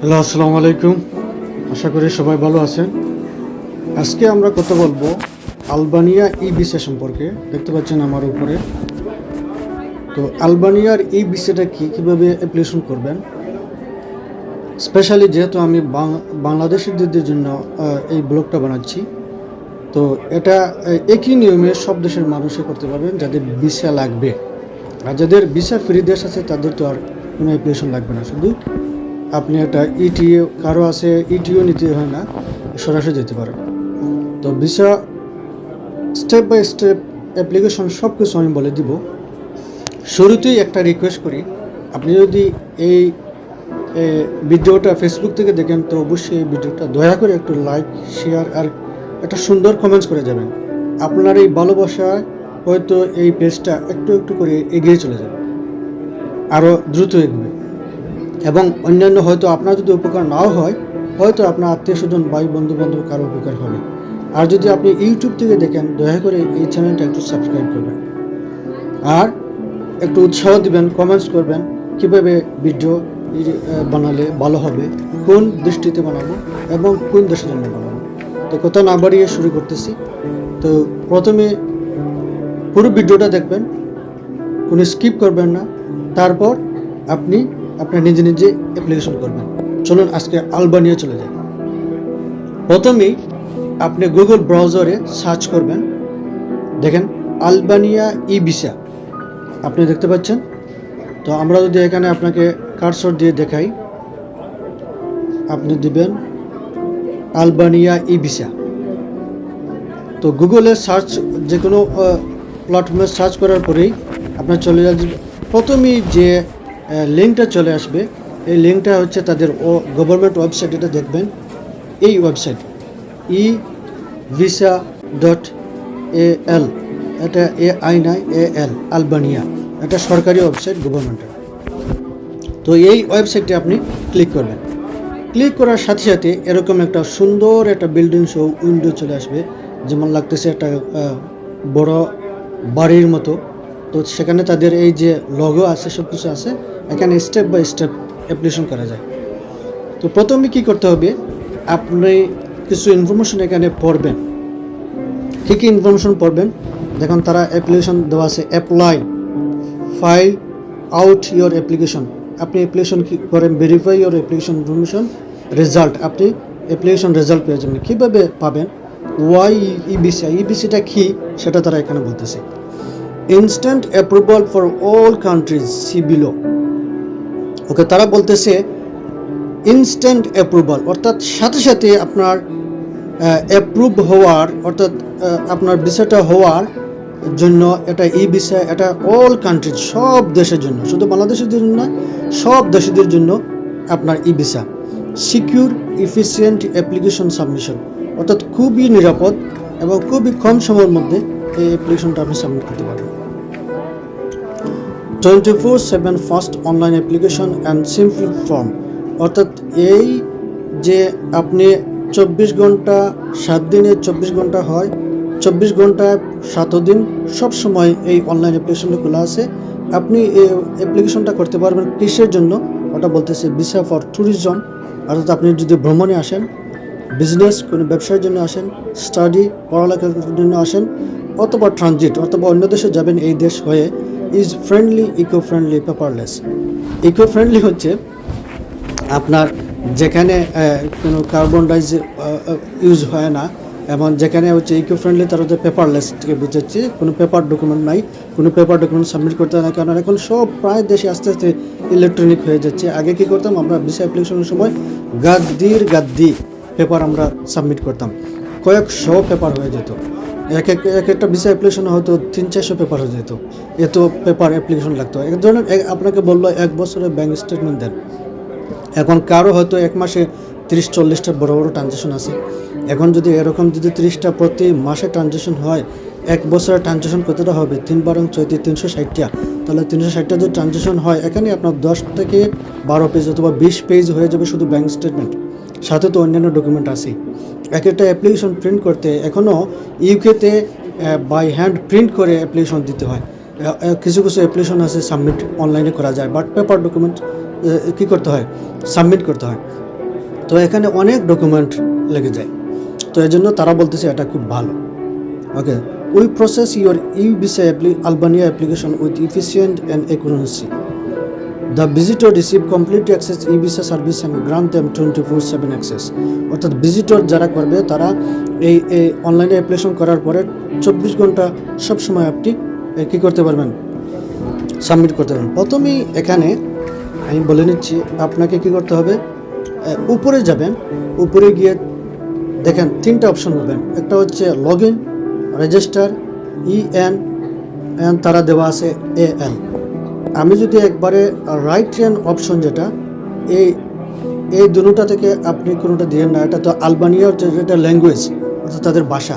Hello, আসসালামু আলাইকুম। আশা করি সবাই ভালো আছেন। আজকে আমরা কথা বলবো আলবানিয়া ভিসা সম্পর্কে। দেখতে পাচ্ছেন আমার উপরে। তো আলবানিয়ার ভিসাটা কীভাবে অ্যাপ্লিকেশন করবেন, স্পেশালি যেহেতু আমি বাংলাদেশিদের জন্য এই ব্লগটা বানাচ্ছি। তো এটা একই নিয়মে সব দেশের মানুষই করতে পারবেন যাদের ভিসা লাগবে। আর যাদের ভিসা ফ্রি দেশ আছে তাদের তো আর কোনো অ্যাপ্লিকেশন লাগবে না, শুধু আপনি একটা ইটিও কারো আছে, ইটিও নিতে হয় না, সরাসরি যেতে পারেন। তো visa step by step application সব কিছু আমি বলে দিব। শুরুতেই একটা রিকোয়েস্ট করি, আপনি যদি এই ভিডিওটা ফেসবুক থেকে দেখেন তো অবশ্যই এই ভিডিওটা দয়া করে একটু লাইক, শেয়ার আর একটা সুন্দর কমেন্টস করে যাবেন। আপনার এই ভালোবাসায় হয়তো এই পেজটা একটু একটু করে এগিয়ে চলে যাবে, আরও দ্রুত এগোবে। এবং অন্যান্য হয়তো আপনার যদি উপকার নাও হয়, হয়তো আপনার আত্মীয় স্বজন, ভাই বন্ধু বান্ধব কারো উপকার হবে। আর যদি আপনি ইউটিউব থেকে দেখেন, দয়া করে এই চ্যানেলটা একটু সাবস্ক্রাইব করবেন আর একটু উৎসাহ দিবেন, কমেন্টস করবেন কীভাবে ভিডিও বানালে ভালো হবে, কোন দৃষ্টিতে বানাবো এবং কোন দেশের জন্য বানাবো। তো কথা না বাড়িয়ে শুরু করতেছি। তো প্রথমে পুরো ভিডিওটা দেখবেন, কোনো স্কিপ করবেন না। তারপর আপনি আপনার নিজে নিজে অ্যাপ্লিকেশন করবেন। চলুন আজকে আলবানিয়া চলে যাই। প্রথমেই আপনি গুগল ব্রাউজারে সার্চ করবেন, দেখেন আলবানিয়া ভিসা আপনি দেখতে পাচ্ছেন। তো আমরা যদি এখানে আপনাকে কার্সর দিয়ে দেখাই, আপনি দিবেন আলবানিয়া ভিসা। তো গুগলে সার্চ, যে কোনো প্ল্যাটফর্মে সার্চ করার পরেই আপনার চলে যাবে, প্রথমেই যে লিঙ্কটা চলে আসবে, এই লিঙ্কটা হচ্ছে তাদের গভর্নমেন্ট ওয়েবসাইট। এটা দেখবেন, এই ওয়েবসাইট evisa.al, এটা AI9AL, আলবানিয়া, এটা সরকারি ওয়েবসাইট গভর্নমেন্টের। তো এই ওয়েবসাইটে আপনি ক্লিক করবেন। ক্লিক করার সাথে সাথে এরকম একটা সুন্দর একটা বিল্ডিং শো উইন্ডো চলে আসবে, যেমন লাগতেছে একটা বড় বাড়ির মতো। তো সেখানে তাদের এই যে লগো আছে, সব কিছু আছে। এখানে স্টেপ বাই স্টেপ অ্যাপ্লিকেশন করা যায়। তো প্রথমে কি করতে হবে, আপনি কিছু ইনফরমেশন এখানে পড়বেন। কী কী ইনফরমেশন পড়বেন দেখুন, তারা অ্যাপ্লিকেশন দেওয়া আছে, apply, file out your application. আপনি অ্যাপ্লিকেশন কী করেন, verify your application information, result, আপনি অ্যাপ্লিকেশন রেজাল্ট পেয়ে যাবেন। কীভাবে পাবেন, ওয়াই ভিসাটা কী সেটা তারা এখানে বলতেছে। Instant approval for all countries, see below. Okay, তারা বলতেছে ইনস্ট্যান্ট অ্যাপ্রুভাল, অর্থাৎ সাথে সাথে আপনার অ্যাপ্রুভ হওয়ার, অর্থাৎ আপনার ভিসাটা হওয়ার জন্য এটা ভিসা, এটা অল কান্ট্রিজ, সব দেশের জন্য, শুধু বাংলাদেশের জন্য না, সব দেশদের জন্য আপনার visa. Secure efficient application submission, অর্থাৎ খুবই নিরাপদ এবং খুবই কম সময়ের মধ্যে এই অ্যাপ্লিকেশনটা আপনি সাবমিট করতে পারবেন। 24/7 fast online application and simple form, অর্থাৎ এই যে আপনি 24 ঘন্টা 7 দিনে 24 ঘন্টা হয়, 24 ঘন্টায় 7 দিন সব সময় এই অনলাইন অ্যাপ্লিকেশনটা খোলা আছে। আপনি এই অ্যাপ্লিকেশনটা করতে পারবেন কিসের জন্য, ওটা বলতেছে ভিসা ফর ট্যুরিজম, অর্থাৎ আপনি যদি ভ্রমণে আসেন, বিজনেস কোনো ব্যবসার জন্য আসেন, স্টাডি পড়ালেখার জন্য আসেন, অথবা ট্রানজিট, অথবা অন্য দেশে যাবেন এই দেশ হয়ে। Is friendly, eco friendly, paperless. Eco friendly হচ্ছে আপনার যেখানে কোনো কার্বন ডাই ইউজ হয় না, এবং যেখানে হচ্ছে ইকো ফ্রেন্ডলি তার হচ্ছে পেপারলেস থেকে বুঝাচ্ছে, কোনো পেপার ডকুমেন্ট নাই, কোনো পেপার ডকুমেন্ট সাবমিট করতে হয় না। কারণ এখন সব প্রায় দেশে আস্তে আস্তে ইলেকট্রনিক হয়ে যাচ্ছে। আগে কী করতাম আমরা, ভিসা অ্যাপ্লিকেশনের সময় গাদ্দি পেপার আমরা সাবমিট করতাম, কয়েকশো পেপার হয়ে যেত। এক একটা ভিসা অ্যাপ্লিকেশন হয়তো 300-400 পেপার হয়ে যেত, এত পেপার অ্যাপ্লিকেশন লাগতো। এক ধরনের আপনাকে বললো 1 বছরের ব্যাঙ্ক স্টেটমেন্ট দেন, এখন কারো হয়তো 1 মাসে 30-40টা বড় বড় ট্রানজ্যাকশন আছে। এখন যদি এরকম যদি 30টা প্রতি মাসে ট্রানজ্যাকশন হয়, 1 বছরের ট্রানজ্যাকশন কতটা হবে, 3×4=360টা। তাহলে 360টা যদি ট্রানজ্যাকশন হয়, এখানে আপনার 10 থেকে 12 পেজ অথবা 20 পেজ হয়ে যাবে শুধু ব্যাঙ্ক স্টেটমেন্ট, সাথে তো অন্যান্য ডকুমেন্ট আছে। এক একটা অ্যাপ্লিকেশন প্রিন্ট করতে এখনও ইউকেতে বাই হ্যান্ড প্রিন্ট করে অ্যাপ্লিকেশন দিতে হয়। কিছু কিছু অ্যাপ্লিকেশন আছে সাবমিট অনলাইনে করা যায়, বাট পেপার ডকুমেন্ট কী করতে হয়, সাবমিট করতে হয়। তো এখানে অনেক ডকুমেন্ট লেগে যায়, তো এই জন্য তারা বলতেছে এটা খুব ভালো। Okay, we process your you visa Albania application with efficient and accuracy. The visitor receive complete access e visa service and grant them 24/7 access. অর্থাৎ ভিজিটর যারা করবে তারা এই অনলাইনে অ্যাপ্লিকেশন করার পরে 24 ঘন্টা সবসময় আপনি কী করতে পারবেন, সাবমিট করতে পারবেন। প্রথমেই এখানে আমি বলে নিচ্ছি আপনাকে কী করতে হবে, উপরে যাবেন, উপরে গিয়ে দেখেন 3টা অপশন পাবেন। একটা হচ্ছে লগ ইন, রেজিস্টার, EN, তারা দেওয়া আছে AL। আমি যদি একবারে রাইট হ্যান্ড অপশন যেটা এই দুটোটা থেকে আপনি কোনোটা দিলেন না, এটা তো আলবানিয়ার যেটা ল্যাঙ্গুয়েজ অর্থাৎ তাদের ভাষা,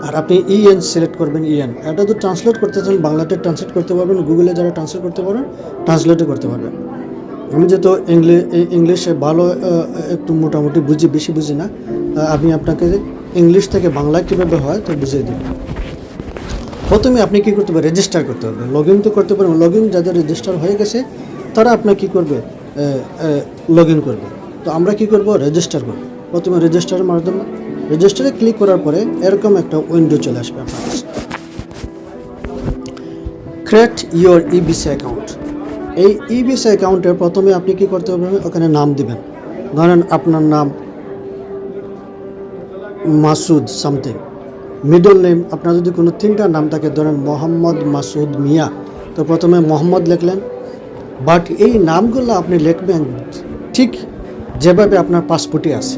আর আপনি EN সিলেক্ট করবেন। এটা তো ট্রান্সলেট করতে চান বাংলাতে ট্রান্সলেট করতে পারবেন, গুগলে যারা ট্রান্সলেট করতে পারবেন ট্রান্সলেটও করতে পারবেন। আমি যেহেতু ইংলিশে ভালো একটু মোটামুটি বুঝি, বেশি বুঝি না, আমি আপনাকে ইংলিশ থেকে বাংলা কীভাবে হয় তো বুঝিয়ে দেব। প্রথমে আপনি কী করতে হবে, রেজিস্টার করতে হবে। লগ ইন তো করতে পারবেন, লগ ইন যাদের রেজিস্টার হয়ে গেছে তারা আপনার কী করবে, লগ ইন করবে। তো আমরা কী করব, রেজিস্টার করব। প্রথমে রেজিস্টারের মাধ্যমে রেজিস্টারে ক্লিক করার পরে এরকম একটা উইন্ডো চলে আসবে আপনার কাছে, create your E visa account. এই ই ভিসা অ্যাকাউন্টে প্রথমে আপনি কী করতে হবে, ওখানে নাম দিবেন। ধরেন আপনার নাম মাসুদ সামথিং, মিডল নেম আপনার যদি কোনো 3টা নাম থাকে, ধরেন মোহাম্মদ মাসুদ মিয়া, তো প্রথমে মোহাম্মদ লিখলেন। বাট এই নামগুলো আপনি লিখবেন ঠিক যেভাবে আপনার পাসপোর্টে আছে।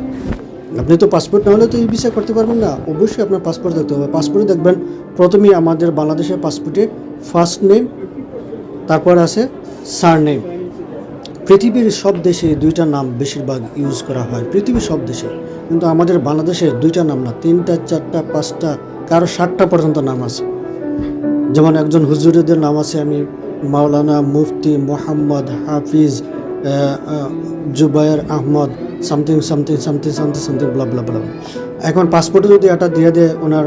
আপনি তো পাসপোর্ট না হলে তো ই ভিসা করতে পারবেন না, অবশ্যই আপনার পাসপোর্ট দেখতে হবে। পাসপোর্টে দেখবেন প্রথমেই আমাদের বাংলাদেশের পাসপোর্টে ফার্স্ট নেম, তারপর আছে সার নেম। পৃথিবীর সব দেশে 2টা নাম বেশিরভাগ ইউজ করা হয়, পৃথিবীর সব দেশে, কিন্তু আমাদের বাংলাদেশে 2টা নাম না, 3টা, 4টা, 5টা, কারো 7টা পর্যন্ত নাম আছে। যেমন একজন হুজুরদের নাম আছে আমি Maulana, Mufti, Mohammad, Hafiz, Zubair Ahmed, something something something something something blah blah blah. এখন পাসপোর্টে যদি এটা দিয়ে দেয় ওনার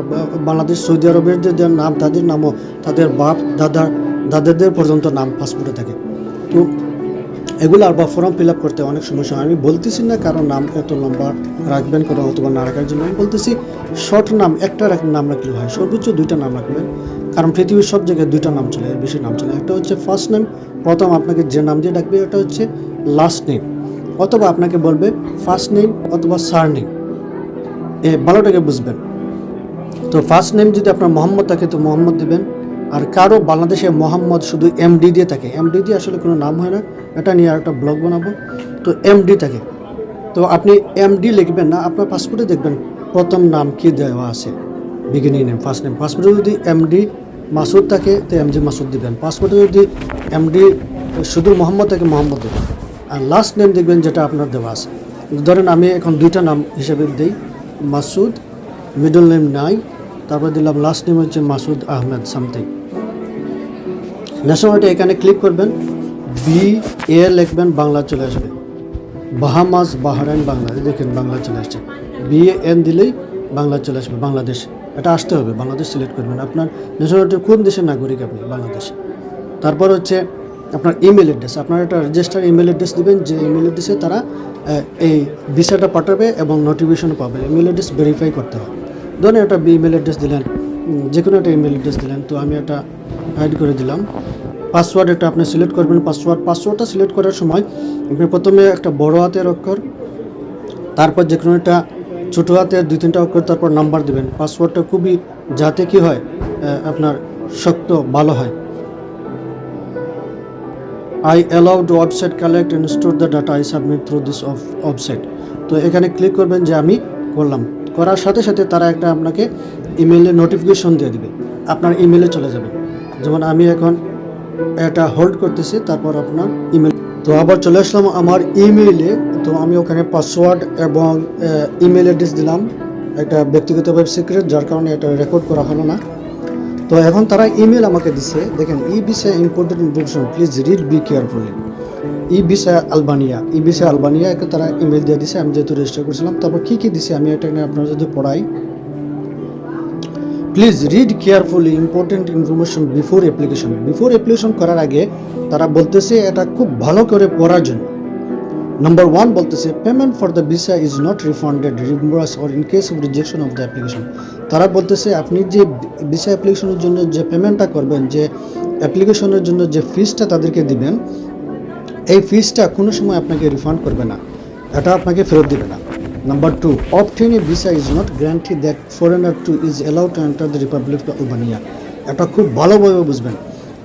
বাংলাদেশ, সৌদি আরবের যে নাম, তাদের নামও, তাদের বাপ দাদাদের পর্যন্ত নাম পাসপোর্টে থাকে। তো এগুলো আর বা ফর্ম ফিল আপ করতে অনেক সমস্যা। আমি বলতেছি না কারো নাম এত লম্বা রাখবেন কোনো অথবা না রাখার জন্য, আমি বলতেছি শর্ট নাম একটা নাম রাখলে হয়, সর্বোচ্চ 2টা নাম রাখবেন। কারণ পৃথিবীর সব জায়গায় 2টা নাম চলে, বেশি নাম চলে। একটা হচ্ছে ফার্স্ট নেম, প্রথম আপনাকে যে নাম দিয়ে ডাকবে, এটা হচ্ছে লাস্ট নেম, অথবা আপনাকে বলবে ফার্স্ট নেম অথবা সার নেম, ভালোটাকে বুঝবেন। তো ফার্স্ট নেম যদি আপনার মোহাম্মদ থাকে তো মোহাম্মদ দেবেন। আর কারো বাংলাদেশে মোহাম্মদ শুধু MD দিয়ে থাকে, MD দিয়ে আসলে কোনো নাম হয় না, এটা নিয়ে আর একটা ব্লগ বানাবো। তো MD থাকে, তো আপনি MD লিখবেন না, আপনার পাসপোর্টে দেখবেন প্রথম নাম কি দেওয়া আছে, বিগিনিং নেম, ফার্স্ট নেম। পাসপোর্টে যদি MD মাসুদ থাকে তো MD মাসুদ দিবেন, পাসপোর্টে যদি MD শুধু মোহাম্মদ থাকে মোহাম্মদ দেবেন। আর লাস্ট নেম দেখবেন যেটা আপনার দেওয়া আছে। ধরেন আমি এখন 2টা নাম হিসেবে দিই, মাসুদ, মিডল নেম নাই, তারপর দিলাম লাস্ট নেম হচ্ছে মাসুদ আহমেদ সামথিং। ন্যাশনালিটি এখানে ক্লিক করবেন, BA লিখবেন, বাংলা চলে আসবে। বাহামাস, বাহরাইন, বাংলাদেশ, দেখেন বাংলা চলে আসছে। BAN দিলেই বাংলা চলে আসবে, বাংলাদেশ। এটা আসতে হবে, বাংলাদেশ সিলেক্ট করবেন। আপনার ন্যাশনালিটি কোন দেশের নাগরিক আপনি, বাংলাদেশ। তারপর হচ্ছে আপনার ইমেল অ্যাড্রেস, আপনার একটা রেজিস্টার ইমেল অ্যাড্রেস দেবেন, যে ইমেল অ্যাড্রেসে তারা এই ভিসাটা পাঠাবে এবং নোটিফিকেশন পাবে। ইমেল অ্যাড্রেস ভেরিফাই করতে হবে। ধরুন একটা ইমেল অ্যাড্রেস দিলেন, যে কোনো একটা ইমেল অ্যাড্রেস দিলেন, তো আমি এটা হাইড করে দিলাম। পাসওয়ার্ড এটা আপনি সিলেক্ট করবেন। পাসওয়ার্ডটা সিলেক্ট করার সময় আপনি প্রথমে একটা বড় হাতের অক্ষর, তারপর যে কোনো একটা ছোটো হাতের 2-3টা অক্ষর, তারপর নাম্বার দেবেন। পাসওয়ার্ডটা খুবই যাতে কি হয় আপনার শক্ত ভালো হয়। I allow the website collect and store the data I submit through this website। তো এখানে ক্লিক করবেন যে আমি করলাম, করার সাথে সাথে তারা একটা আপনাকে ইমেইলে নোটিফিকেশন দিয়ে দিবে, আপনার ইমেইলে চলে যাবে। যেমন আমি এখন এটা হোল্ড করতেছি, তারপর আপনার ইমেল। তো আবার চলে আসলাম আমার ইমেইলে। তো আমি ওখানে পাসওয়ার্ড এবং ইমেল অ্যাড্রেস দিলাম, একটা ব্যক্তিগতভাবে সিক্রেট, যার কারণে এটা রেকর্ড করা হলো না। তো এখন তারা ইমেল আমাকে দিছে, দেখেন e visa important information please read be carefully. E visa Albania একে তারা ইমেল দিয়ে দিছে, আমি যেহেতু রেজিস্টার করেছিলাম। তারপর কী কী দিছে আমি এটা নিয়ে আপনারা যদি পড়াই, please read carefully important information before application. Before application করার আগে তারা বলতেছে এটা খুব ভালো করে পড়ার জন্য। নাম্বার 1 বলতেছে payment for the visa is not refunded reimburse or in case of rejection of the application. তারা বলতেছে আপনি যে ভিসা অ্যাপ্লিকেশনের জন্য যে পেমেন্টটা করবেন, যে অ্যাপ্লিকেশনের জন্য যে ফিসটা তাদেরকে দিবেন, এই ফিসটা কোনো সময় আপনাকে রিফান্ড করবে না, এটা আপনাকে ফেরত দেবে না। Number 2, obtain a visa is not guarantee that foreigner to is allowed to enter the republic of Albania. এটা খুব ভালোভাবে বুঝবেন।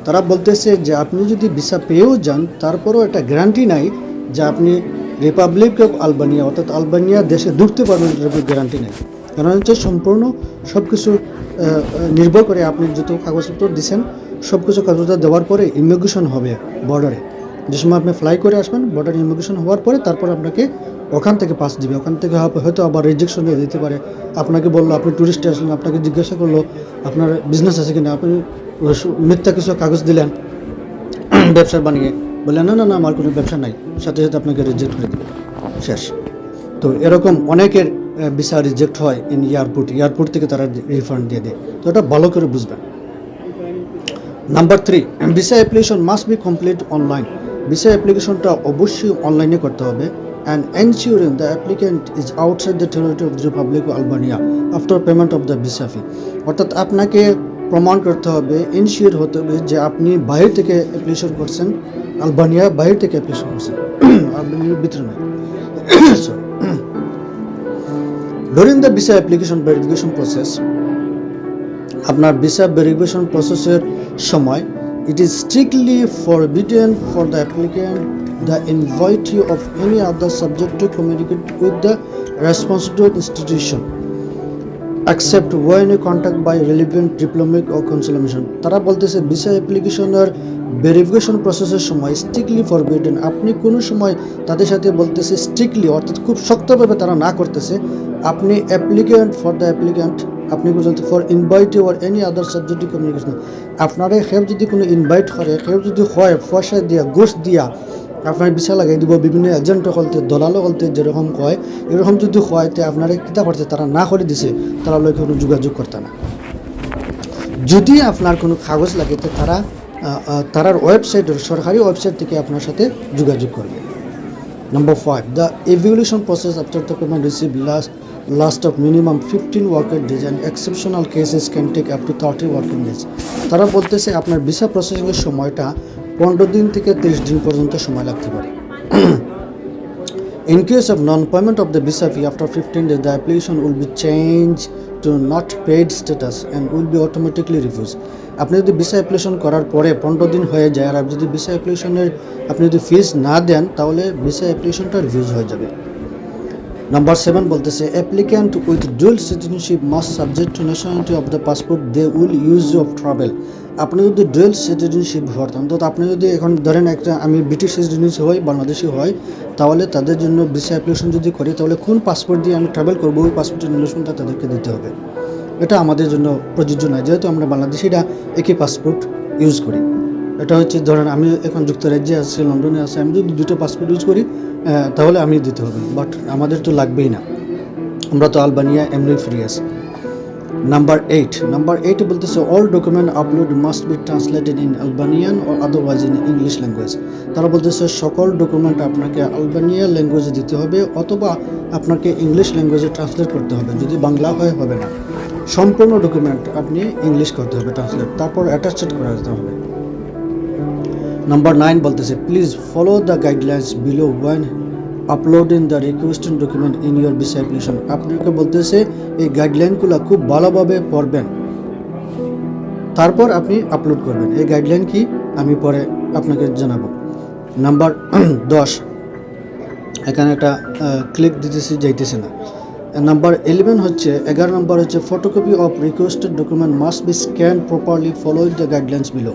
তারা বলতেছে যে আপনি যদি ভিসা পেয়েও যান, তারপরেও এটা গ্যারান্টি নাই যে আপনি রিপাবলিক অফ আলবানিয়া অর্থাৎ আলবানিয়া দেশে ঢুকতে পারবেন, এটার গ্যারান্টি নেই। কারণ হচ্ছে সম্পূর্ণ সব কিছু নির্ভর করে আপনি যত কাগজপত্র দিচ্ছেন, সব কিছু কাগজপত্র দেওয়ার পরে ইমিগ্রেশন হবে বর্ডারে। যে সময় আপনি ফ্লাই করে আসবেন, বর্ডার ইমিগ্রেশন হওয়ার পরে তারপর আপনাকে ওখান থেকে পাস দিবে। ওখান থেকে হয়তো আবার রিজেকশন দিয়ে দিতে পারে। আপনাকে বললো আপনি ট্যুরিস্টে আসলেন, আপনাকে জিজ্ঞাসা করলো আপনার বিজনেস আছে কিনা, আপনি মিথ্যা কিছু কাগজ দিলেন ব্যবসার বানিয়ে, বললেন না না না আমার কোনো ব্যবসা নাই, সাথে সাথে আপনাকে রিজেক্ট করে দেবে, শেষ। তো এরকম অনেকের ভিসা রিজেক্ট হয় ইন এয়ারপোর্ট থেকে তারা রিফান্ড দিয়ে দেয়। তো এটা ভালো করে বুঝবেন। Number 3, visa application must be complete online. Visa অ্যাপ্লিকেশনটা অবশ্যই অনলাইনে করতে হবে। And ensuring the applicant is outside the territory of the republic of Albania after payment of the visa ফি। অর্থাৎ আপনাকে প্রমাণ করতে হবে, ইনশিওর হতে হবে যে আপনি বাইরে থেকে অ্যাপ্লিকেশন করছেন, আলবানিয়া বাইরে থেকে অ্যাপ্লিকেশন করছেন, আলবানিয়ার ভিতরে নয়। During the visa application verification process, আপনার ভিসা ভেরিফিকেশন প্রসেসের সময় it is strictly forbidden for the applicant the invitee of any other subject to communicate with the responsible institution except when in contact by relevant diplomatic or consular mission. তারা বলতেছে visa অ্যাপ্লিকেশনের verification প্রসেসের সময় strictly forbidden. আপনি কোনো সময় তাদের সাথে বলতেছে স্ট্রিক্টলি অর্থাৎ খুব শক্তভাবে তারা না করতেছে, আপনি অ্যাপ্লিক্যান্ট ফর দ্য অ্যাপ্লিক্যান্ট আপনি বলতে for invite or any other subject communication. আপনারা খেপ যদি কোনো ইনভাইট করে, খেপ যদি হয় পয়সা দিয়া ঘুষ দিয়া আপনার ভিসা লাগাই দিব, বিভিন্ন এজেন্ট হলতে দলালো হলতে যেরকম কয় এরকম যদি হয়, তো আপনারা কিতা করতে তারা না করে দিছে, তারা লোক কোনো যোগাযোগ করতে না। যদি আপনার কোনো কাগজ লাগে তো তারার ওয়েবসাইটের সরকারি ওয়েবসাইট থেকে আপনার সাথে যোগাযোগ করবে। Number 5, the evaluation process after the payment received last of minimum 15 working days and exceptional cases can take up to 30 working days. তারা বলতেছে আপনার ভিসা প্রসেসিংয়ের সময়টা 15 দিন থেকে 30 দিন পর্যন্ত সময় লাগতে পারে। In case of non-payment of the visa fee after 15 days, the application will be changed to not paid status and will be automatically refused. আপনি যদি ভিসা অ্যাপ্লিকেশন করার পরে 15 দিন হয়ে যায় আর আপনি যদি ভিসা অ্যাপ্লিকেশনের আপনি যদি ফিস না দেন, তাহলে ভিসা অ্যাপ্লিকেশনটা রিফিউজ হয়ে যাবে। নাম্বার 7 বলতেছে applicant with dual citizenship must subject to nationality of the passport they will use of travel. আপনি যদি ডুয়াল সিটিজেনশিপ হতাম, তো আপনি যদি এখন ধরেন একটা আমি ব্রিটিশ সিটিজেনশিপ হই, বাংলাদেশি হয়, তাহলে তাদের জন্য ভিসা অ্যাপ্লিকেশন যদি করি, তাহলে কোন পাসপোর্ট দিয়ে আমি ট্রাভেল করবো ওই পাসপোর্টের নির্দেশনটা তাদেরকে দিতে হবে। এটা আমাদের জন্য প্রযোজ্য নয়, যেহেতু আমরা বাংলাদেশিরা একই পাসপোর্ট ইউজ করি। এটা হচ্ছে ধরেন আমি এখন যুক্তরাজ্যে আছি, লন্ডনে আছি, আমি যদি দুটো পাসপোর্ট ইউজ করি তাহলে আমি দিতে হবে, বাট আমাদের তো লাগবেই না, আমরা তো আলবানিয়া এমনি ফ্রি আছি। নাম্বার 8 বলতেছে all document upload must be translated in Albanian or otherwise in English language. তারা বলতেছে সকল ডকুমেন্ট আপনাকে আলবানিয়া ল্যাঙ্গুয়েজে দিতে হবে অথবা আপনাকে ইংলিশ ল্যাঙ্গুয়েজে ট্রান্সলেট করতে হবে, যদি বাংলা হয় হবে না। সম্পূর্ণ ডকুমেন্ট আপনি ইংলিশ করতে হবে ট্রান্সলেট, তারপর অ্যাটাচড করা যেতে হবে। নাম্বার 9 বলতেছে please follow the guidelines below when uploading the requested document in your visa application. আপনাকে বলতেছে এই গাইডলাইনগুলো খুব ভালোভাবে পড়বেন, তারপর আপনি আপলোড করবেন। এই গাইডলাইন কি আমি পরে আপনাকে জানাবো। নাম্বার 10, এখানে একটা ক্লিক দিতেছি যাইতেছে না। নাম্বার 11 নম্বর হচ্ছে photocopy of requested document must be scan properly follow the guidelines below.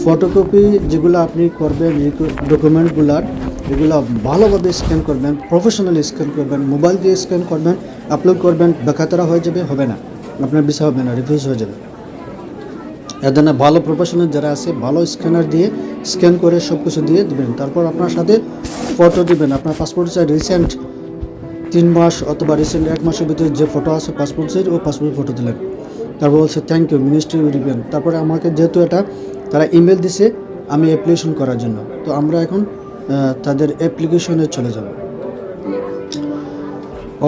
Photocopy যেগুলো আপনি করবেন ডকুমেন্টগুলার, এগুলো ভালোভাবে স্ক্যান করবেন, প্রফেশনালি স্ক্যান করবেন, মোবাইল দিয়ে স্ক্যান করবেন, আপলোড করবেন। বেকাতারা হয়ে যাবে, হবে না, আপনার ভিসা হবে না, রিফিউজ হয়ে যাবে। এর জন্য ভালো প্রফেশনাল যারা আছে ভালো স্ক্যানার দিয়ে স্ক্যান করে সব কিছু দিয়ে দেবেন। তারপর আপনার সাথে ফটো দিবেন, আপনার পাসপোর্ট সাইজ রিসেন্ট 3 মাস অথবা রিসেন্ট 1 মাসের ভিতরে যে ফটো আছে পাসপোর্ট সাইজ, ও পাসপোর্ট ফটো দিলেন। তারপর বলছে থ্যাংক ইউ মিনিস্ট্রি দিবেন। তারপরে আমাকে যেহেতু এটা তারা ইমেল দিছে আমি অ্যাপ্লিকেশন করার জন্য, তো আমরা এখন তাদের অ্যাপ্লিকেশনে চলে যাব।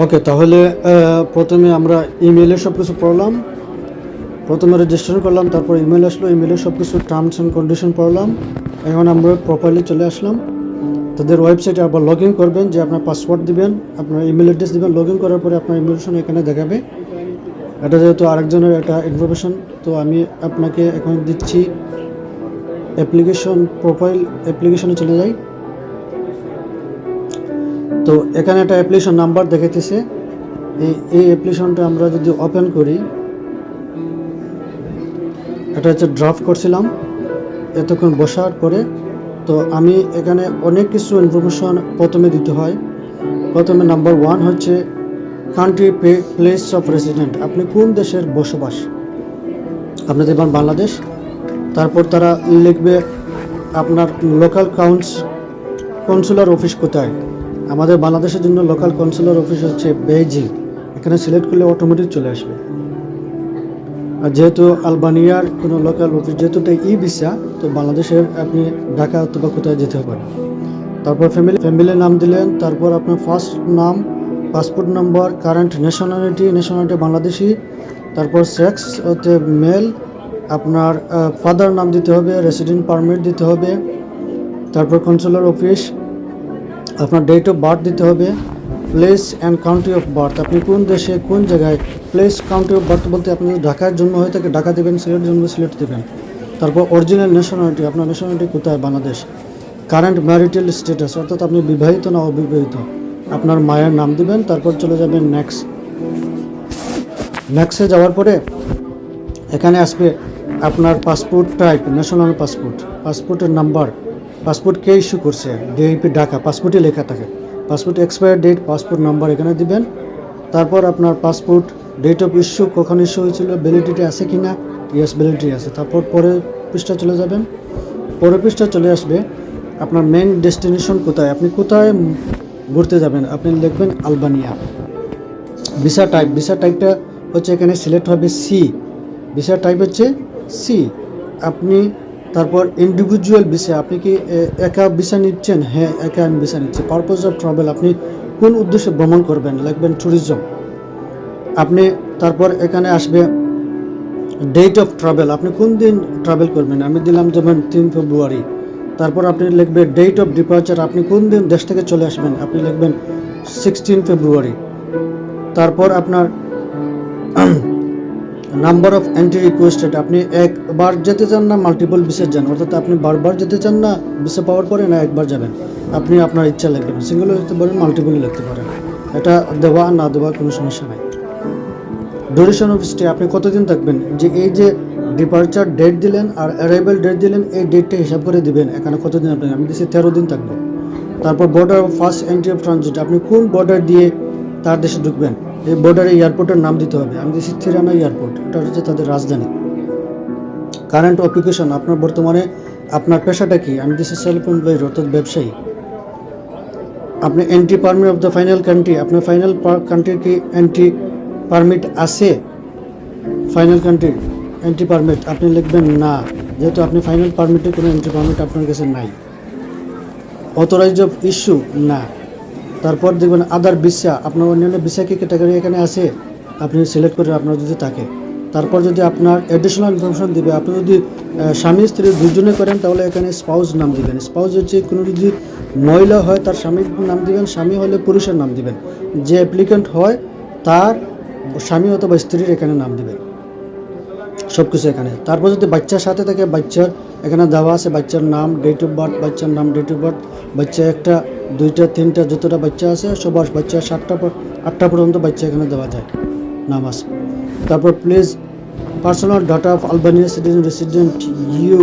ওকে, তাহলে প্রথমে আমরা ইমেলে সব কিছু পড়লাম, প্রথমে রেজিস্ট্রেশন করলাম, তারপর ইমেল আসলো, ইমেলে সব কিছু টার্মস অ্যান্ড কন্ডিশন পড়লাম। এখন আমরা প্রপারলি চলে আসলাম তাদের ওয়েবসাইটে। আবার লগ ইন করবেন, যে আপনার পাসওয়ার্ড দিবেন, আপনার ইমেল অ্যাড্রেস দিবেন। লগ ইন করার পরে আপনার ইনফরমেশন এখানে দেখাবে। এটা যেহেতু আরেকজনের একটা ইনফরমেশন, তো আমি আপনাকে এখন দিচ্ছি অ্যাপ্লিকেশন প্রোফাইল, অ্যাপ্লিকেশনে চলে যাই। তো এখানে একটা অ্যাপ্লিকেশন নাম্বার দেখাইতেছে। এই অ্যাপ্লিকেশনটা আমরা যদি ওপেন করি, এটা হচ্ছে ড্রাফট করছিলাম এতক্ষণ বসার পরে। তো আমি এখানে অনেক কিছু ইনফরমেশন প্রথমে দিতে হয়। প্রথমে নাম্বার 1 হচ্ছে কান্ট্রি, প্লেস অফ রেসিডেন্ট, আপনি কোন দেশের বসবাস, আপনি দেবেন বাংলাদেশ। তারপর তারা লিখবে আপনার লোকাল কনসুলার অফিস কোথায়। আমাদের বাংলাদেশের জন্য লোকাল কনসুলার অফিস হচ্ছে বেইজিং, এখানে সিলেক্ট করলে অটোমেটিক চলে আসবে। আর যেহেতু আলবানিয়ার কোনো লোকাল অফিস, যেহেতু এটা ই ভিসা, তো বাংলাদেশের আপনি ঢাকা অথবা কোথায় যেতে পারেন। তারপর ফ্যামিলির নাম দিলেন, তারপর আপনার ফার্স্ট নাম, passport number, current nationality Bangladeshi, তারপর সেক্স হচ্ছে মেল, আপনার ফাদার নাম দিতে হবে, রেসিডেন্ট পারমিট দিতে হবে, তারপর কনসুলার অফিস, আপনার ডেট অফ বার্থ দিতে হবে, place and country of birth, আপনি কোন দেশে কোন জায়গায়। প্লেস, কাউন্ট্রি অফ বার্থ বলতে আপনি ঢাকার জন্ম হয়ে থাকে ঢাকা দেবেন, সিলেটের জন্ম সিলেট দেবেন। তারপর অরিজিনাল ন্যাশনালিটি, আপনার ন্যাশনালিটি কোথায়, বাংলাদেশ। কারেন্ট ম্যারিটাল স্ট্যাটাস, অর্থাৎ আপনি বিবাহিত না অবিবাহিত, আপনার মায়ের নাম দিবেন। তারপর চলে যাবেন নেক্সটে যাওয়ার পরে এখানে আসবে আপনার পাসপোর্ট টাইপ, ন্যাশনাল পাসপোর্টের নাম্বার, পাসপোর্ট কে ইস্যু করছে, ডিআইপি ঢাকা, পাসপোর্টে লেখা থাকে, passport expire date, passport number এখানে দিবেন। তারপর আপনার পাসপোর্ট ডেট অফ ইস্যু, কখন ইস্যু হয়েছিল, ভ্যালিডিটি আছে কি না, ইয়েস ভ্যালিডিটি আছে। তারপর পরের পৃষ্ঠা চলে যাবেন। পরের পৃষ্ঠা চলে আসবে আপনার মেইন ডেস্টিনেশন কোথায়, আপনি কোথায় ঘুরতে যাবেন, আপনি লিখবেন আলবানিয়া। ভিসা টাইপটা হচ্ছে এখানে সিলেক্ট হবে সি, ভিসা টাইপ হচ্ছে সি। আপনি তারপর ইন্ডিভিজুয়াল ভিসা, আপনি কি একা ভিসা নিচ্ছেন, হ্যাঁ একা আমি ভিসা নিচ্ছি। পারপোজ অফ ট্রাভেল, আপনি কোন উদ্দেশ্যে ভ্রমণ করবেন, লিখবেন ট্যুরিজম। আপনি তারপর এখানে আসবে ডেট অফ ট্রাভেল, আপনি কোন দিন ট্রাভেল করবেন, আমি দিলাম যেমন 3 ফেব্রুয়ারি। তারপর আপনি লিখবেন ডেট অফ ডিপার্চার, আপনি কোন দিন দেশ থেকে চলে আসবেন, আপনি লিখবেন 16 ফেব্রুয়ারি। তারপর আপনার নাম্বার অফ এন্ট্রি রিকোয়েস্টেড, আপনি একবার যেতে চান না মাল্টিপল ভিসা যান, অর্থাৎ আপনি বারবার যেতে চান না ভিসা পাওয়ার পরে, না একবার যাবেন, আপনি আপনার ইচ্ছা লিখবেন, সিঙ্গেল লিখতে পারেন, মাল্টিপল লিখতে পারেন, এটা দেওয়া না দেওয়া কোনো সমস্যা নাই। ডিউরেশন অফ স্টে, আপনি কতদিন থাকবেন, যে এই যে ডিপার্চার ডেট দিলেন আর অ্যারাইভাল ডেট দিলেন, এই ডেটটা হিসাব করে দিবেন এখানে কতদিন আপনি, আমি দিচ্ছি 13 দিন থাকবো। তারপর border of first entry of transit, আপনি কোন বর্ডার দিয়ে তার দেশে ঢুকবেন, এই বর্ডারে এয়ারপোর্টের নাম দিতে হবে, আমি দিচ্ছি থিরানা এয়ারপোর্ট, এটা হচ্ছে তাদের রাজধানী। কারেন্ট অকুপেশন, আপনার বর্তমানে আপনার পেশাটা কি, আমি দিচ্ছি সেলফ এমপ্লয়েড, অর্থাৎ ব্যবসায়ী। আপনি entry permit of the final country, আপনার ফাইনাল কান্ট্রির কি এন্ট্রি পারমিট আছে, ফাইনাল কান্ট্রির এন্ট্রি পারমিট, আপনি লিখবেন না, যেহেতু আপনি ফাইনাল পারমিটের কোনো এন্ট্রি পারমিট আপনার কাছে নাই। অথরাইজ অফ ইস্যু, না। তারপর দেখবেন আদার ভিসা, আপনার অন্যান্য ভিসা কি ক্যাটাগরি এখানে আছে, আপনি সিলেক্ট করে আপনার যদি থাকে। তারপর যদি আপনার অ্যাডিশনাল ইনফরমেশন দিবে, আপনি যদি স্বামী স্ত্রী দুজনে করেন তাহলে এখানে স্পাউস নাম দিবেন। স্পাউস হচ্ছে কোনো যদি মহিলা হয় তার স্বামীর নাম দিবেন, স্বামী হলে পুরুষের নাম দিবেন, যে অ্যাপ্লিকেন্ট হয় তার স্বামী অথবা স্ত্রীর এখানে নাম দিবেন, সব কিছু এখানে। তারপর যদি বাচ্চার সাথে থাকে, বাচ্চার এখানে দেওয়া আছে বাচ্চার নাম, ডেট অফ বার্থ, বাচ্চার নাম, ডেট অফ বার্থ, বাচ্চা 1টা 2টা 3টা যতটা বাচ্চা আছে সবার বাচ্চা 8টা পর্যন্ত বাচ্চা এখানে দেওয়া যায়, নাম আছে। তারপর please personal data of Albania citizen resident you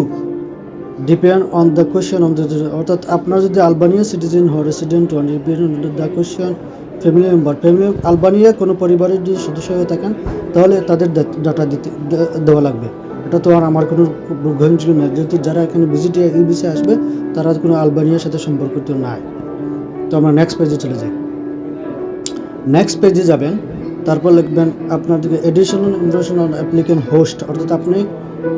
depend on the question on the, অর্থাৎ আপনার যদি আলবানিয়া সিটিজেন হয়, রেসিডেন্ট হন, depend on the question family member, Albania কোনো পরিবারের যদি সদস্য হয়ে থাকেন তাহলে তাদের ডাটা দেওয়া লাগবে। এটা তো আর আমার কোনো গ্রহণযোগ্য নয়, যেহেতু যারা এখানে ভিজিটে এই বিষয়ে আসবে তারা কোনো আলবানিয়ার সাথে সম্পর্কিত নাই। তো আমরা নেক্সট পেজে চলে যাই। নেক্সট পেজে যাবেন, তারপর লিখবেন আপনার দিকে additional information on applicant host, অর্থাৎ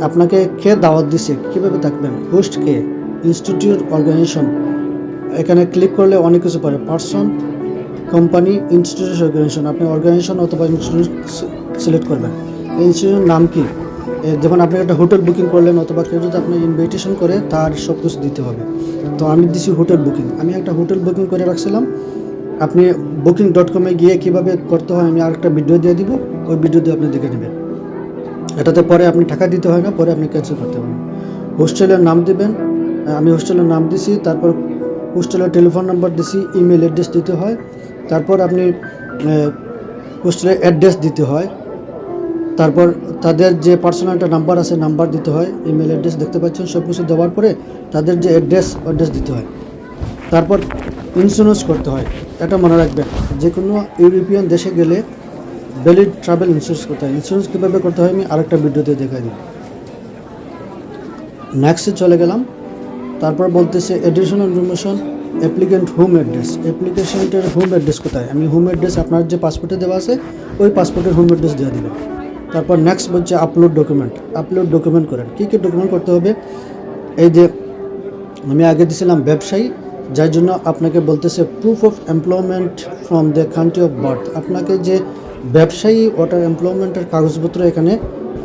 আপনাকে কে দাওয়াত দিচ্ছে, কীভাবে থাকবেন, হোস্ট কে, ইনস্টিটিউট, অর্গানাইজেশন, এখানে ক্লিক করলে অনেক কিছু পারে, পার্সন, কোম্পানি, ইনস্টিটিউশন, অর্গানাইজেশন। আপনি অর্গানাইজেশন অথবা ইনস্টিটিউশন সিলেক্ট করবেন। এই ইনস্টিটিউশনের নাম কি, যেমন আপনি একটা হোটেল বুকিং করলেন অথবা কেউ যদি আপনি ইনভাইটেশন করে তার সব কিছু দিতে হবে। তো আমি দিছি হোটেল বুকিং, আমি একটা হোটেল বুকিং করে রাখছিলাম। আপনি booking.com গিয়ে কীভাবে করতে হয় আমি আরেকটা ভিডিও দিয়ে দিব, ওই ভিডিও দিয়ে আপনি দেখে নেবেন। এটাতে পরে আপনি টাকা দিতে হয় না, পরে আপনি ক্যান্সেল করতে পারেন। হোস্টেলের নাম দিবেন, আমি হোস্টেলের নাম দিছি, তারপর হোস্টেলের টেলিফোন নাম্বার দিছি, ইমেল অ্যাড্রেস দিতে হয়, তারপর আপনি হোস্টেলের অ্যাড্রেস দিতে হয়, তারপর তাদের যে পার্সোনাল একটা নাম্বার আছে নাম্বার দিতে হয়, ইমেল অ্যাড্রেস দেখতে পাচ্ছেন, সব কিছু দেওয়ার পরে তাদের যে অ্যাড্রেস দিতে হয়। তারপর ইন্স্যুরেন্স করতে হয়। এটা মনে রাখবেন, যে কোনো ইউরোপিয়ান দেশে গেলে ভ্যালিড ট্রাভেল ইন্স্যুরেন্স করতে হয়। ইন্স্যুরেন্স কীভাবে করতে হয় আমি আরেকটা ভিডিওতে দেখাই দিই। নেক্সটে চলে গেলাম। তারপর বলতেছে additional information, applicant home address. অ্যাপ্লিকেশনটার হোম অ্যাড্রেস কোথায়, আমি হোম অ্যাড্রেস আপনার যে পাসপোর্টে দেওয়া আছে ওই পাসপোর্টের হোম অ্যাড্রেস দিয়ে দেবেন। তারপর নেক্সট বলছে আপলোড ডকুমেন্ট করেন। কী কী ডকুমেন্ট করতে হবে, এই যে আমি আগে দিয়েছিলাম ব্যবসায়ী, যার জন্য আপনাকে বলতেছে proof of employment from the country of birth. আপনাকে যে ব্যবসায়ী ওটার এমপ্লয়মেন্টের কাগজপত্র এখানে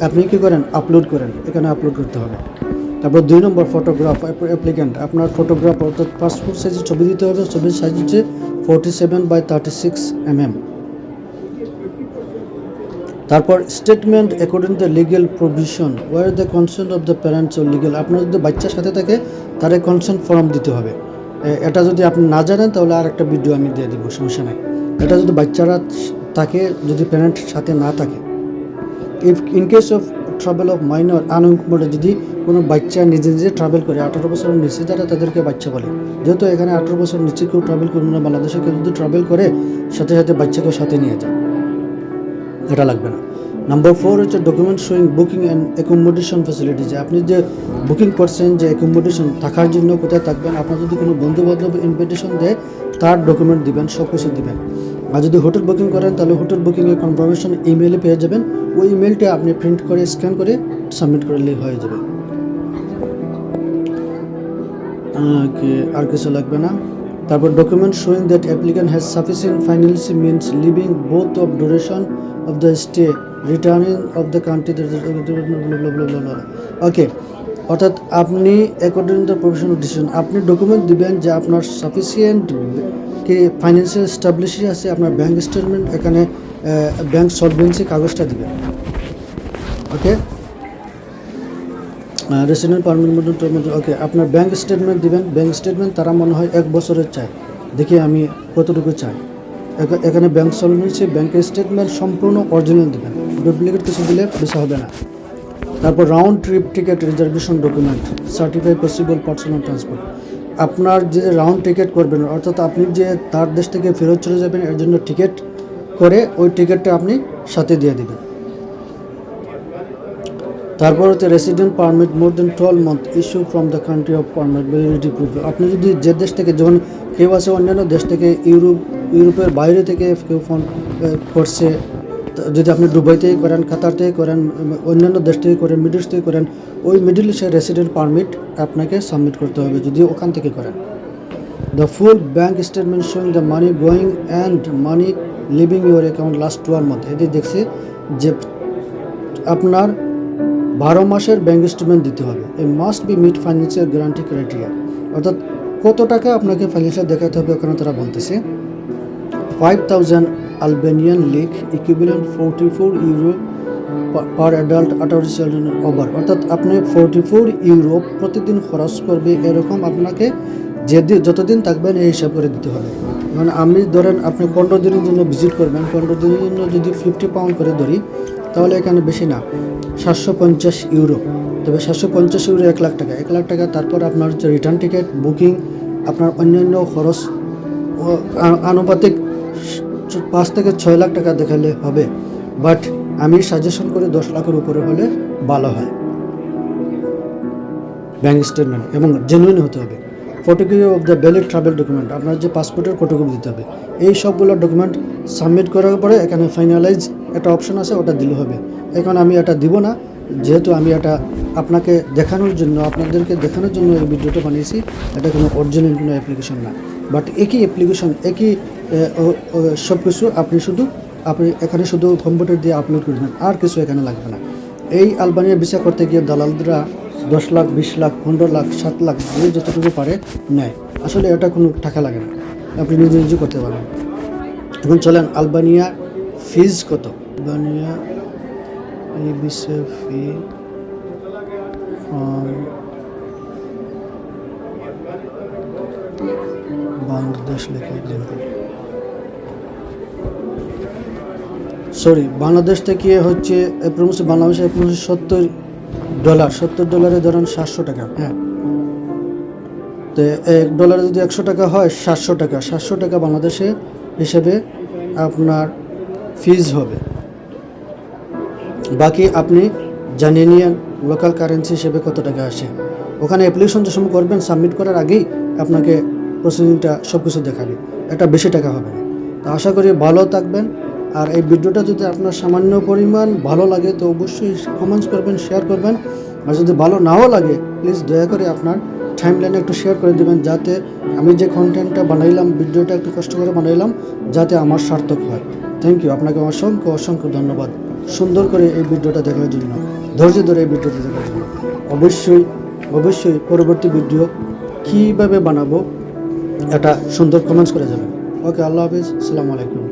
আপনি কী করেন, আপলোড করেন, এখানে আপলোড করতে হবে। তারপর 2 নম্বর ফটোগ্রাফ অ্যাপ্লিক্যান্ট, আপনার ফটোগ্রাফ অর্থাৎ পাসপোর্ট সাইজের ছবি দিতে হবে। ছবির সাইজ হচ্ছে 47/36 mm। তারপর statement according the legal provision or the consent of the parents ও লিগেল। আপনার যদি বাচ্চার সাথে থাকে তার কনসেন্ট ফর্ম দিতে হবে। এটা যদি আপনি না জানেন তাহলে আর একটা ভিডিও আমি দিয়ে দিব, সমস্যা নেই। এটা যদি বাচ্চারা থাকে, যদি প্যারেন্ট সাথে না থাকে, if in case of travel of minor unaccommodated, যদি কোনো বাচ্চা নিজে নিজে ট্রাভেল করে, 18 বছরের নিচে যারা তাদেরকে বাচ্চা বলে। যেহেতু এখানে 18 বছর নিচে কেউ ট্রাভেল করবে না, বাংলাদেশে কেউ যদি ট্রাভেল করে সাথে সাথে বাচ্চাকেও সাথে নিয়ে যায়, এটা লাগবে না। নাম্বার 4 হচ্ছে document showing booking and accommodation facility, যে আপনি যে বুকিং করছেন, যে অ্যাকোমোডেশন থাকার জন্য কোথায় থাকবেন, আপনার যদি কোনো বন্ধু বান্ধব ইনভিটেশন দেয় তার ডকুমেন্ট দিবেন, সব কিছু দিবেন। আর যদি হোটেল বুকিং করেন তাহলে হোটেল বুকিংয়ের কনফার্মেশন ইমেলে পেয়ে যাবেন, ওই ইমেলটা আপনি প্রিন্ট করে স্ক্যান করে সাবমিট করলে হয়ে যাবে। আর কিছু লাগবে না। তারপর document showing that applicant has sufficient financial means living both of duration of the stay returning of the country. Okay, অর্থাৎ আপনি অ্যাকর্ডিং দ্য প্রফেশনাল ডিসিশন আপনি ডকুমেন্ট দিবেন যে আপনার সাফিসিয়েন্ট কি ফাইন্যান্সিয়াল স্টাবলিশি আছে, আপনার ব্যাঙ্ক স্টেটমেন্ট, এখানে ব্যাঙ্ক সলভেন্সি কাগজটা দিবেন। ওকে, রেসিডেন্ট পারমিট ওকে, আপনার ব্যাঙ্ক স্টেটমেন্ট দিবেন। ব্যাঙ্ক স্টেটমেন্ট তারা মনে হয় 1 বছরের চাই, দেখি আমি কতটুকু চাই। এখানে ব্যাঙ্ক সলভেন্সি, ব্যাঙ্কের স্টেটমেন্ট সম্পূর্ণ অরিজিনাল দেবেন, ডুপ্লিকেট কিছু দিলে বেশি হবে না। তারপর round trip ticket reservation document, certify possible personal transport. আপনার যে রাউন্ড টিকিট করবেন, অর্থাৎ আপনি যে তার দেশ থেকে ফেরত চলে যাবেন এর জন্য টিকিট করে ওই টিকিটটা আপনি সাথে দিয়ে দেবেন। তারপর হচ্ছে resident permit more than 12 month issue from the country of permit validity proof. আপনি যদি যে দেশ থেকে, যেমন কেউ আছে অন্যান্য দেশ থেকে, ইউরোপের বাইরে থেকে কেউ ফোন করছে, যদি আপনি দুবাই থেকে করেন, কাতার থেকে করেন, অন্যান্য দেশ থেকে করেন, মিডল ইস্ট থেকে করেন, ওই মিডল ইস্টের রেসিডেন্ট পারমিট আপনাকে সাবমিট করতে হবে যদি ওখান থেকে করেন। The full bank statement showing the money going and money living your account last 12 month. এটি দেখছি যে আপনার 12 মাসের ব্যাঙ্ক স্টেটমেন্ট দিতে হবে। A must be meet financial guarantee criteria, অর্থাৎ কত টাকা আপনাকে ফাইন্যান্সিয়াল দেখাতে হবে ওখানে তারা বলতেছে 5000 আলবেনিয়ান লিক ইকুইভ্যালেন্ট 44 ইউরো পার অ্যাডাল্ট 18 চিলড্রেন ওভার, অর্থাৎ আপনি 44 ইউরো প্রতিদিন খরচ করবে, এরকম আপনাকে যতদিন থাকবেন এই হিসাব করে দিতে হবে। মানে আমি ধরেন আপনি 15 দিনের জন্য ভিজিট করবেন, 15 দিনের জন্য যদি 50 পাউন্ড করে ধরি তাহলে এখানে বেশি না 750 ইউরো, তবে 750 ইউরো 1 লাখ টাকা, 1 লাখ টাকা। তারপর আপনার হচ্ছে রিটার্ন টিকিট, বুকিং, আপনার অন্যান্য খরচ আনুপাতিক 5 থেকে 6 লাখ টাকা দেখালে হবে, বাট আমি সাজেশন করে 10 লাখের উপরে হলে ভালো হয়। ব্যাঙ্ক স্টেটমেন্ট এবং জেনুইন হতে হবে। Photocopy of the valid travel document, আপনার যে পাসপোর্টের ফটোকপি দিতে হবে। এই সবগুলো ডকুমেন্ট সাবমিট করার পরে এখানে ফাইনালাইজ একটা অপশন আছে, ওটা দিলে হবে। এখন আমি এটা দিব না, যেহেতু আমি এটা আপনাকে দেখানোর জন্য, আপনাদেরকে দেখানোর জন্য এই ভিডিওটা বানিয়েছি। এটা কোনো অরিজিনাল কোনো অ্যাপ্লিকেশন না, বাট একই অ্যাপ্লিকেশন, একই সব কিছু। আপনি এখানে শুধু কম্পিউটার দিয়ে আপলোড করবেন, আর কিছু এখানে লাগবে না। এই আলবানিয়া ভিসা করতে গিয়ে দালালরা 10 লাখ, 20 লাখ, 15 লাখ, 7 লাখ, যে যতটুকু পারে নেয়। আসলে এটা কোনো টাকা লাগে না, আপনি নিজে নিজে করতে পারবেন। এখন চলেন, আলবানিয়া ফিজ কত? আলবানিয়া এই ভিসা ফি বাংলাদেশ লেখা, সরি, বাংলাদেশ থেকে হচ্ছে বাংলাদেশে $70 ধরেন 700 টাকা। হ্যাঁ, তো $1 যদি 100 টাকা হয়, 700 টাকা, 700 টাকা বাংলাদেশে হিসেবে আপনার ফিজ হবে। বাকি আপনি জানিয়ে নিন লোকাল কারেন্সি হিসেবে কত টাকা আসে। ওখানে অ্যাপ্লিকেশন যে সময় করবেন, সাবমিট করার আগেই আপনাকে প্রসেসিংটা সব কিছু দেখাবে। এটা বেশি টাকা হবে না। তো আশা করি ভালো থাকবেন। আর এই ভিডিওটা যদি আপনার সামান্য পরিমাণ ভালো লাগে তো অবশ্যই কমেন্টস করবেন, শেয়ার করবেন। আর যদি ভালো নাও লাগে, প্লিজ দয়া করে আপনার টাইমলাইনে একটু শেয়ার করে দেবেন, যাতে আমি যে কন্টেন্টটা বানাইলাম, ভিডিওটা একটু কষ্ট করে বানাইলাম, যাতে আমার সার্থক হয়। থ্যাংক ইউ, আপনাকে অসংখ্য ধন্যবাদ সুন্দর করে এই ভিডিওটা দেখার জন্য, ধৈর্য ধরে এই ভিডিওটা দেখার জন্য। অবশ্যই পরবর্তী ভিডিও কীভাবে বানাবো এটা সুন্দর কমেন্টস করে যাবেন। ওকে, আল্লাহ হাফিজ, আসসালামু আলাইকুম।